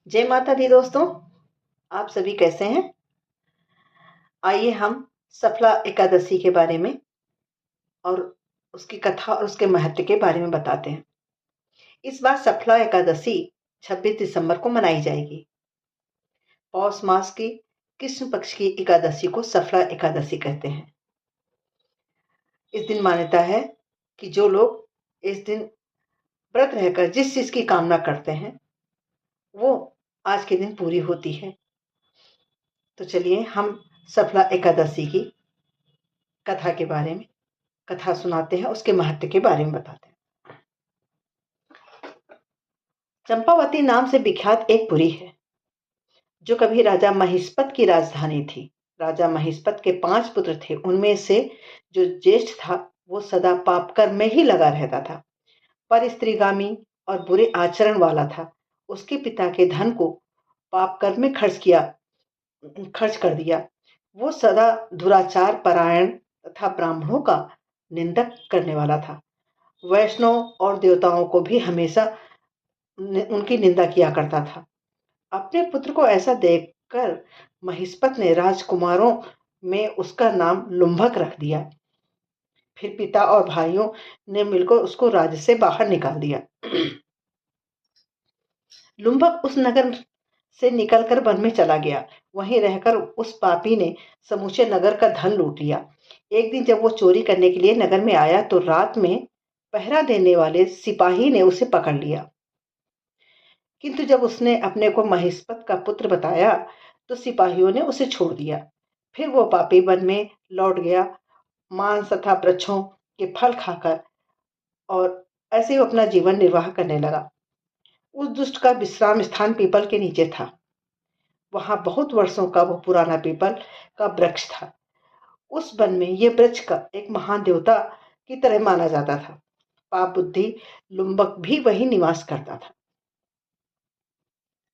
जय माता दी दोस्तों, आप सभी कैसे हैं? आइए हम सफला एकादशी के बारे में और उसकी कथा और उसके महत्व के बारे में बताते हैं। इस बार सफला एकादशी 26 दिसंबर को मनाई जाएगी। पौष मास की कृष्ण पक्ष की एकादशी को सफला एकादशी कहते हैं। इस दिन मान्यता है कि जो लोग इस दिन व्रत रहकर जिस चीज की कामना करते हैं वो आज के दिन पूरी होती है। तो चलिए हम सफला एकादशी की कथा के बारे में कथा सुनाते हैं, उसके महत्व के बारे में बताते हैं। चंपावती नाम से विख्यात एक पुरी है जो कभी राजा महिष्मत की राजधानी थी। राजा महिष्मत के 5 पुत्र थे। उनमें से जो ज्येष्ठ था वो सदा पाप कर्म में ही लगा रहता था, पर स्त्रीगामी और बुरे आचरण वाला था। उसके पिता के धन को पाप कर्म में खर्च कर दिया। वो सदा दुराचार परायण तथा ब्राह्मणों का निंदक करने वाला था। वैष्णव और देवताओं को भी हमेशा उनकी निंदा किया करता था। अपने पुत्र को ऐसा देखकर महिष्मत ने राजकुमारों में उसका नाम लुम्भक रख दिया। फिर पिता और भाइयों ने मिलकर उसको राज्य से बाहर निकाल दिया। लुम्भक उस नगर से निकलकर वन में चला गया। वहीं रहकर उस पापी ने समूचे नगर का धन लूट लिया। एक दिन जब वो चोरी करने के लिए नगर में आया तो रात में पहरा देने वाले सिपाही ने उसे पकड़ लिया। किंतु जब उसने अपने को महिष्मत का पुत्र बताया तो सिपाहियों ने उसे छोड़ दिया। फिर वो पापी वन में लौट गया, मांस तथा वृक्षों के फल खाकर, और ऐसे ही अपना जीवन निर्वाह करने लगा। उस दुष्ट का विश्राम स्थान पीपल के नीचे था। वहां बहुत वर्षों का वो पुराना पीपल का वृक्ष था। उस वन में ये वृक्ष का एक महान देवता की तरह माना जाता था। पाप बुद्धि लुम्बक भी वही निवास करता था।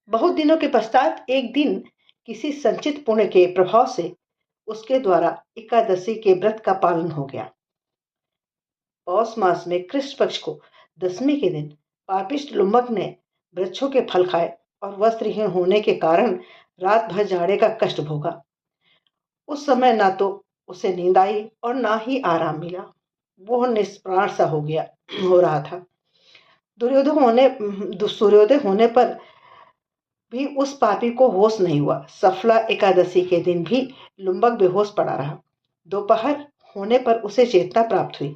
बहुत दिनों के पश्चात एक दिन किसी संचित पुण्य के प्रभाव से उसके द्वारा एकादशी के व्रत का पालन हो गया। पौष मास में कृष्ण पक्ष को दशमी के दिन पापिष्ट लुम्बक ने वृक्षों के फल खाए और वस्त्रहीन होने के कारण रात भर जाड़े का कष्ट भोगा। उस समय ना तो उसे नींद आई और ना ही आराम मिला। वो निष्प्राण सा हो रहा था। सूर्योदय होने पर भी उस पापी को होश नहीं हुआ। सफला एकादशी के दिन भी लुम्बक बेहोश पड़ा रहा। दोपहर होने पर उसे चेतना प्राप्त हुई।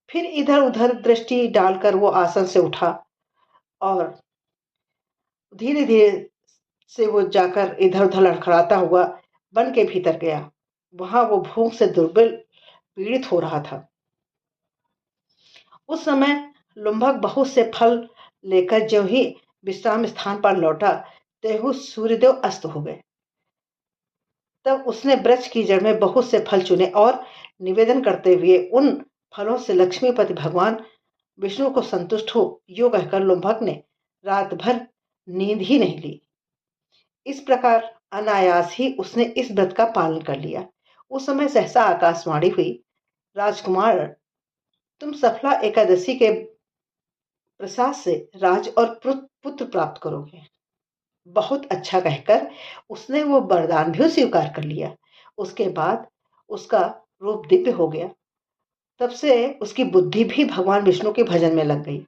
फिर इधर उधर दृष्टि डालकर वो आसन से उठा और धीरे धीरे से वो जाकर इधर उधर लड़खड़ाता हुआ वन के भीतर गया। वहां वो भूख से दुर्बल पीड़ित हो रहा था। उस समय लुम्भक बहुत से फल लेकर जो ही विश्राम स्थान पर लौटा तेहु सूर्यदेव अस्त हो गए। तब उसने वृक्ष की जड़ में बहुत से फल चुने और निवेदन करते हुए उन फलों से लक्ष्मीपति भगवान विष्णु को संतुष्ट हो यो कहकर लुम्भक ने रात भर नींद ही नहीं ली। इस प्रकार अनायास ही उसने इस व्रत का पालन कर लिया। उस समय सहसा आकाशवाणी हुई, राजकुमार, तुम सफला एकादशी के प्रसाद से राज और पुत्र प्राप्त करोगे। बहुत अच्छा कहकर उसने वो वरदान भी स्वीकार कर लिया। उसके बाद उसका रूप दिव्य हो गया। तब से उसकी बुद्धि भी भगवान विष्णु के भजन में लग गई।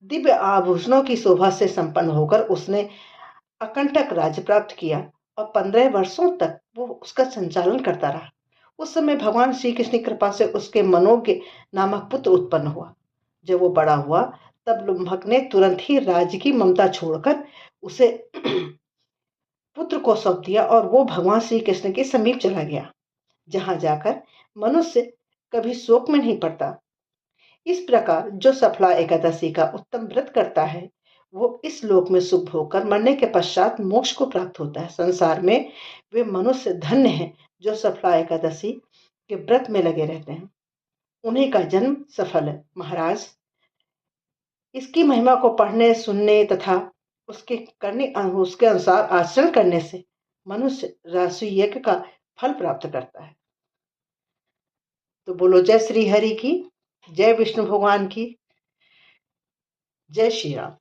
दिव्य आभूषणों की शोभा से संपन्न होकर उसने अकंटक राज्य प्राप्त किया और 15 वर्षों तक वो उसका संचालन करता रहा। उस समय भगवान श्री कृष्ण की कृपा से उसके मनोज्ञ नामक पुत्र उत्पन्न हुआ। जब वो बड़ा हुआ तब लुम्भक ने तुरंत ही राज्य की ममता छोड़कर उसे पुत्र को सौंप दिया और वो भगवान श्री कृष्ण के समीप चला गया, जहां जाकर मनुष्य कभी शोक में नहीं पड़ता। इस प्रकार जो सफला एकादशी का उत्तम व्रत करता है वो इस लोक में सुख भोगकर मरने के पश्चात मोक्ष को प्राप्त होता है। संसार में वे मनुष्य धन्य हैं जो सफला एकादशी के व्रत में लगे रहते हैं। उन्हीं का जन्म सफल है। महाराज, इसकी महिमा को पढ़ने सुनने तथा उसके अनुसार आचरण करने से मनुष्य राशि यज्ञ का फल प्राप्त करता है। तो बोलो जय श्री हरि की, जय विष्णु भगवान की, जय श्री राम।